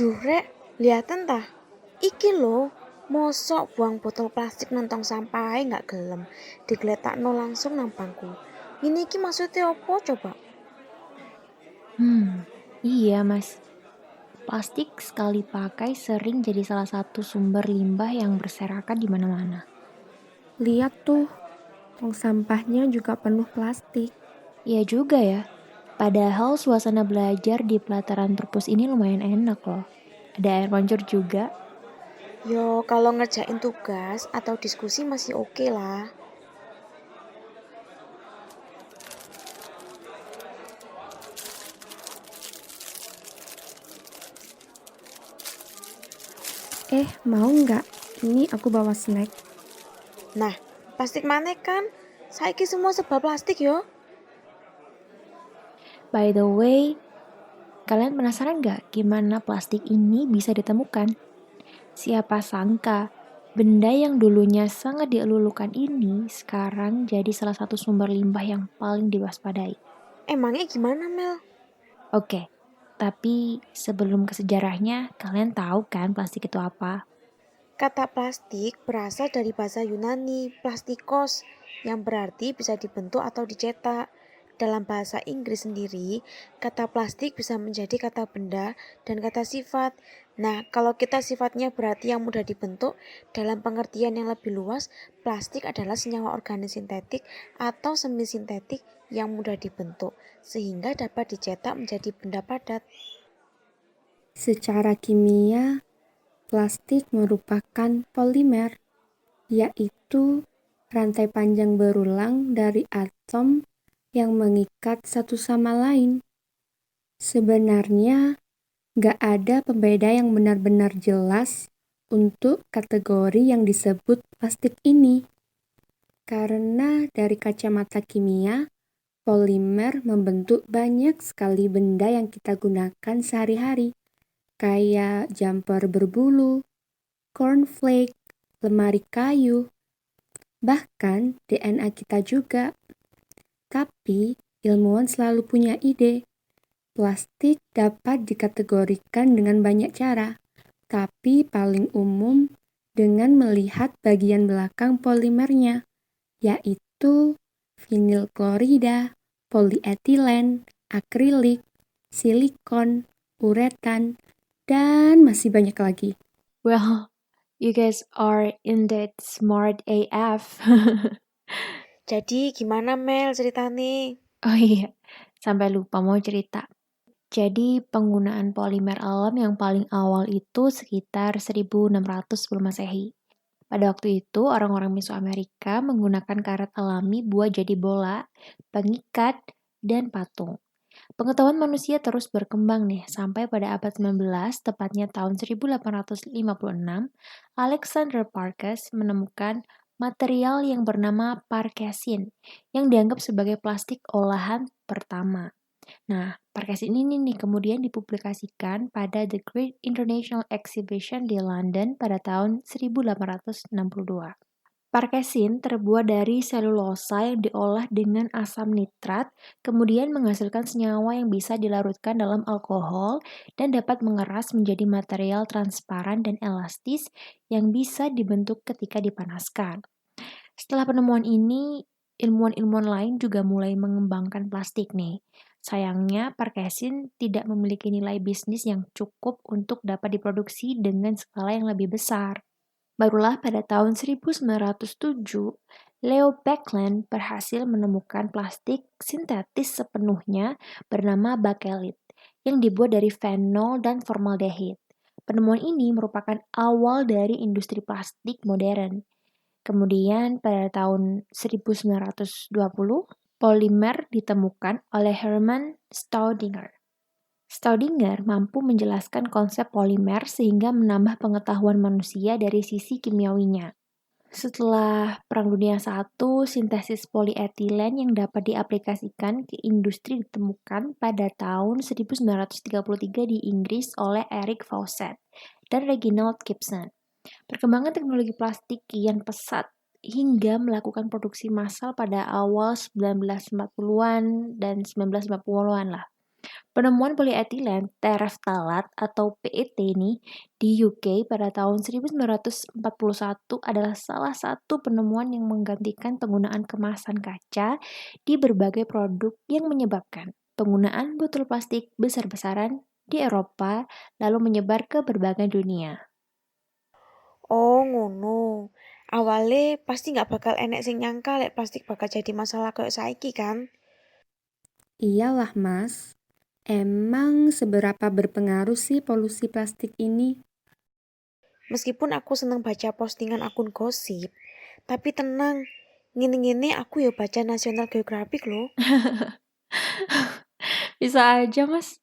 Duh rek, liaten tah. Iki lho, mosok buang botol plastik nang tong sampah nggak gelem. Digletakno langsung nang bangku. Ini iki maksudnya apa coba? Iya Mas. Plastik sekali pakai sering jadi salah satu sumber limbah yang berserakan di mana-mana. Lihat tuh, tong sampahnya juga penuh plastik. Iya juga ya. Padahal suasana belajar di pelataran perpus ini lumayan enak loh. Ada air mancur juga. Yo, kalau ngerjain tugas atau diskusi masih oke lah. Mau nggak? Ini aku bawa snack. Nah, plastik mana kan? Saiki semua serba plastik yo. By the way, kalian penasaran nggak gimana plastik ini bisa ditemukan? Siapa sangka, benda yang dulunya sangat dielulukan ini sekarang jadi salah satu sumber limbah yang paling diwaspadai. Emangnya gimana Mel? Oke, tapi sebelum ke sejarahnya, kalian tahu kan plastik itu apa? Kata plastik berasal dari bahasa Yunani, plastikos, yang berarti bisa dibentuk atau dicetak. Dalam bahasa Inggris sendiri, kata plastik bisa menjadi kata benda dan kata sifat. Nah, kalau kita sifatnya berarti yang mudah dibentuk, dalam pengertian yang lebih luas, plastik adalah senyawa organik sintetik atau semi sintetik yang mudah dibentuk, sehingga dapat dicetak menjadi benda padat. Secara kimia, plastik merupakan polimer, yaitu rantai panjang berulang dari atom yang mengikat satu sama lain. Sebenarnya, nggak ada pembeda yang benar-benar jelas untuk kategori yang disebut plastik ini. Karena dari kacamata kimia, polimer membentuk banyak sekali benda yang kita gunakan sehari-hari, kayak jumper berbulu, cornflake, lemari kayu, bahkan DNA kita juga. Tapi ilmuwan selalu punya ide. Plastik dapat dikategorikan dengan banyak cara, tapi paling umum dengan melihat bagian belakang polimernya, yaitu vinil klorida, polietilen, akrilik, silikon, uretan, dan masih banyak lagi. Well, you guys are indeed smart AF. Jadi gimana Mel ceritanya? Oh iya, sampai lupa mau cerita. Jadi penggunaan polimer alam yang paling awal itu sekitar 1600 sebelum Masehi. Pada waktu itu, orang-orang Mesoamerika menggunakan karet alami buat jadi bola, pengikat, dan patung. Pengetahuan manusia terus berkembang nih, sampai pada abad 19, tepatnya tahun 1856, Alexander Parkes menemukan material yang bernama parkesin, yang dianggap sebagai plastik olahan pertama. Nah, parkesin ini nih kemudian dipublikasikan pada The Great International Exhibition di London pada tahun 1862. Parkesin terbuat dari selulosa yang diolah dengan asam nitrat, kemudian menghasilkan senyawa yang bisa dilarutkan dalam alkohol dan dapat mengeras menjadi material transparan dan elastis yang bisa dibentuk ketika dipanaskan. Setelah penemuan ini, ilmuwan-ilmuwan lain juga mulai mengembangkan plastik nih. Sayangnya, parkesin tidak memiliki nilai bisnis yang cukup untuk dapat diproduksi dengan skala yang lebih besar. Barulah pada tahun 1907, Leo Baekeland berhasil menemukan plastik sintetis sepenuhnya bernama bakelit yang dibuat dari fenol dan formaldehid. Penemuan ini merupakan awal dari industri plastik modern. Kemudian pada tahun 1920, polimer ditemukan oleh Hermann Staudinger. Staudinger mampu menjelaskan konsep polimer sehingga menambah pengetahuan manusia dari sisi kimiawinya. Setelah Perang Dunia I, sintesis polietilen yang dapat diaplikasikan ke industri ditemukan pada tahun 1933 di Inggris oleh Eric Fawcett dan Reginald Gibson. Perkembangan teknologi plastik kian pesat hingga melakukan produksi massal pada awal 1940-an dan 1950-an lah. Penemuan polietilen tereftalat atau PET nih di UK pada tahun 1941 adalah salah satu penemuan yang menggantikan penggunaan kemasan kaca di berbagai produk yang menyebabkan penggunaan botol plastik besar-besaran di Eropa lalu menyebar ke berbagai dunia. Oh ngono. Awalnya pasti nggak bakal enek sing nyangka lek plastik bakal jadi masalah kayak saiki kan? Iyalah Mas, emang seberapa berpengaruh sih polusi plastik ini? Meskipun aku seneng baca postingan akun gosip, tapi tenang, ngene-ngene aku ya baca National Geographic loh. Bisa aja, Mas.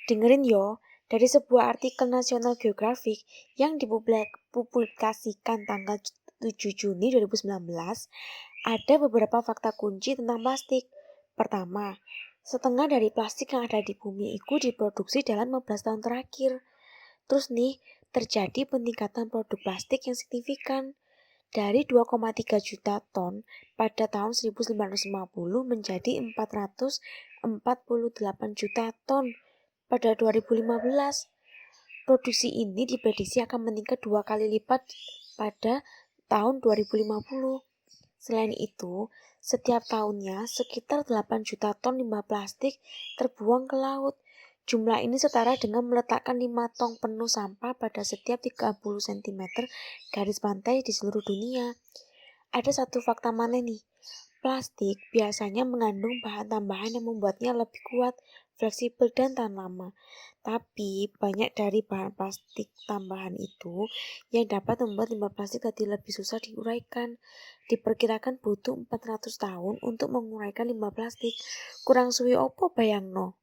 Dengerin yo, dari sebuah artikel National Geographic yang dipublikasikan tanggal 7 Juni 2019, ada beberapa fakta kunci tentang plastik. Pertama, setengah dari plastik yang ada di bumi itu diproduksi dalam 15 tahun terakhir. Terus nih, terjadi peningkatan produk plastik yang signifikan dari 2,3 juta ton pada tahun 1950 menjadi 448 juta ton pada 2015. Produksi ini diprediksi akan meningkat 2 kali lipat pada tahun 2050. Selain itu, setiap tahunnya sekitar 8 juta ton limbah plastik terbuang ke laut. Jumlah ini setara dengan meletakkan 5 tong penuh sampah pada setiap 30 cm garis pantai di seluruh dunia. Ada satu fakta mana nih? Plastik biasanya mengandung bahan tambahan yang membuatnya lebih kuat, fleksibel, dan tahan lama. Tapi banyak dari bahan plastik tambahan itu yang dapat membuat limbah plastik jadi lebih susah diuraikan. Diperkirakan butuh 400 tahun untuk menguraikan limbah plastik. Kurang suwi opo bayangno?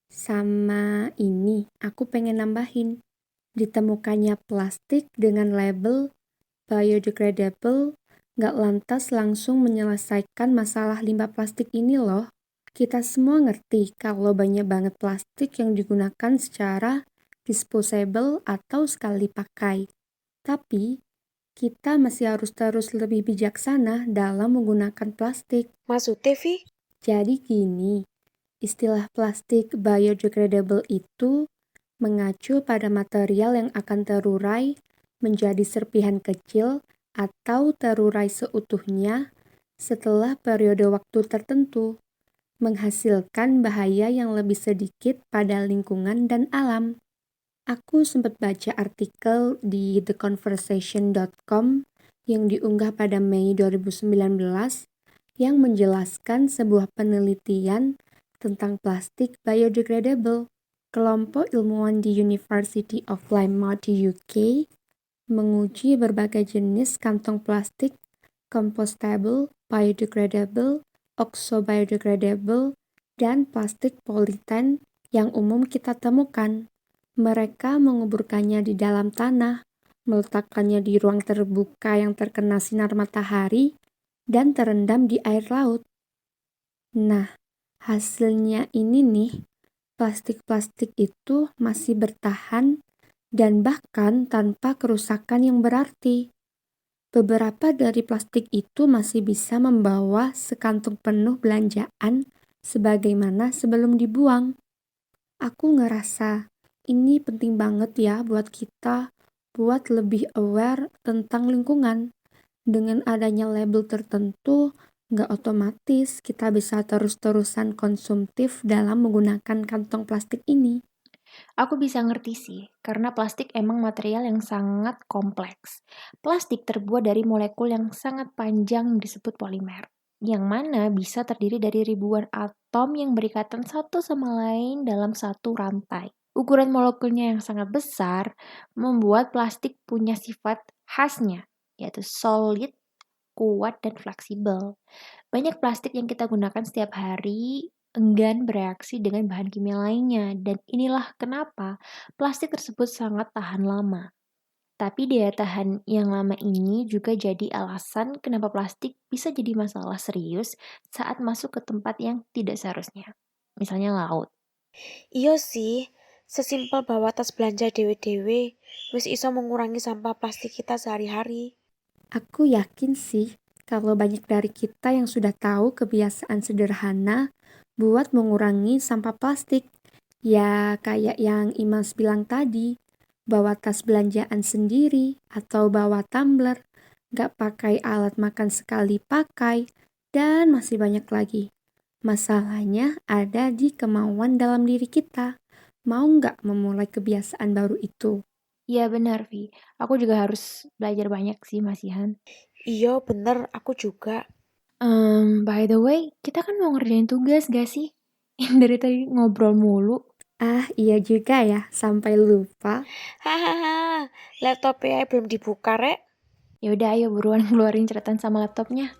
Sama ini, aku pengen nambahin. Ditemukannya plastik dengan label biodegradable nggak lantas langsung menyelesaikan masalah limbah plastik ini loh. Kita semua ngerti kalau banyak banget plastik yang digunakan secara disposable atau sekali pakai. Tapi, kita masih harus terus lebih bijaksana dalam menggunakan plastik. Maksudnya, Vi? Jadi gini, istilah plastik biodegradable itu mengacu pada material yang akan terurai menjadi serpihan kecil atau terurai seutuhnya setelah periode waktu tertentu, menghasilkan bahaya yang lebih sedikit pada lingkungan dan alam. Aku sempat baca artikel di theconversation.com yang diunggah pada Mei 2019 yang menjelaskan sebuah penelitian tentang plastik biodegradable. Kelompok ilmuwan di University of Plymouth di UK menguji berbagai jenis kantong plastik compostable, biodegradable, oxo-biodegradable, dan plastik politen yang umum kita temukan. Mereka menguburkannya di dalam tanah, meletakkannya di ruang terbuka yang terkena sinar matahari, dan terendam di air laut. Nah, hasilnya ini nih, plastik-plastik itu masih bertahan dan bahkan tanpa kerusakan yang berarti. Beberapa dari plastik itu masih bisa membawa sekantung penuh belanjaan sebagaimana sebelum dibuang. Aku ngerasa ini penting banget ya buat kita buat lebih aware tentang lingkungan. Dengan adanya label tertentu, nggak otomatis kita bisa terus-terusan konsumtif dalam menggunakan kantong plastik ini. Aku bisa ngerti sih, karena plastik emang material yang sangat kompleks. Plastik terbuat dari molekul yang sangat panjang yang disebut polimer, yang mana bisa terdiri dari ribuan atom yang berikatan satu sama lain dalam satu rantai. Ukuran molekulnya yang sangat besar membuat plastik punya sifat khasnya, yaitu solid, kuat, dan fleksibel. Banyak plastik yang kita gunakan setiap hari enggan bereaksi dengan bahan kimia lainnya, dan inilah kenapa plastik tersebut sangat tahan lama. Tapi daya tahan yang lama ini juga jadi alasan kenapa plastik bisa jadi masalah serius saat masuk ke tempat yang tidak seharusnya. Misalnya laut. Iya sih, sesimpel bawa tas belanja dewe-dewe, wis iso mengurangi sampah plastik kita sehari-hari. Aku yakin sih, kalau banyak dari kita yang sudah tahu kebiasaan sederhana buat mengurangi sampah plastik. Ya, kayak yang Imas bilang tadi, bawa tas belanjaan sendiri atau bawa tumbler, nggak pakai alat makan sekali pakai, dan masih banyak lagi. Masalahnya ada di kemauan dalam diri kita. Mau nggak memulai kebiasaan baru itu? Iya benar, Vi. Aku juga harus belajar banyak sih, Mas Ihan. Iya, bener, aku juga. By the way, kita kan mau ngerjain tugas gak sih? Yang dari tadi ngobrol mulu. Ah, iya juga ya, sampai lupa. Hahaha, laptopnya belum dibuka, Rek. Ya udah, ayo buruan keluarin catatan sama laptopnya.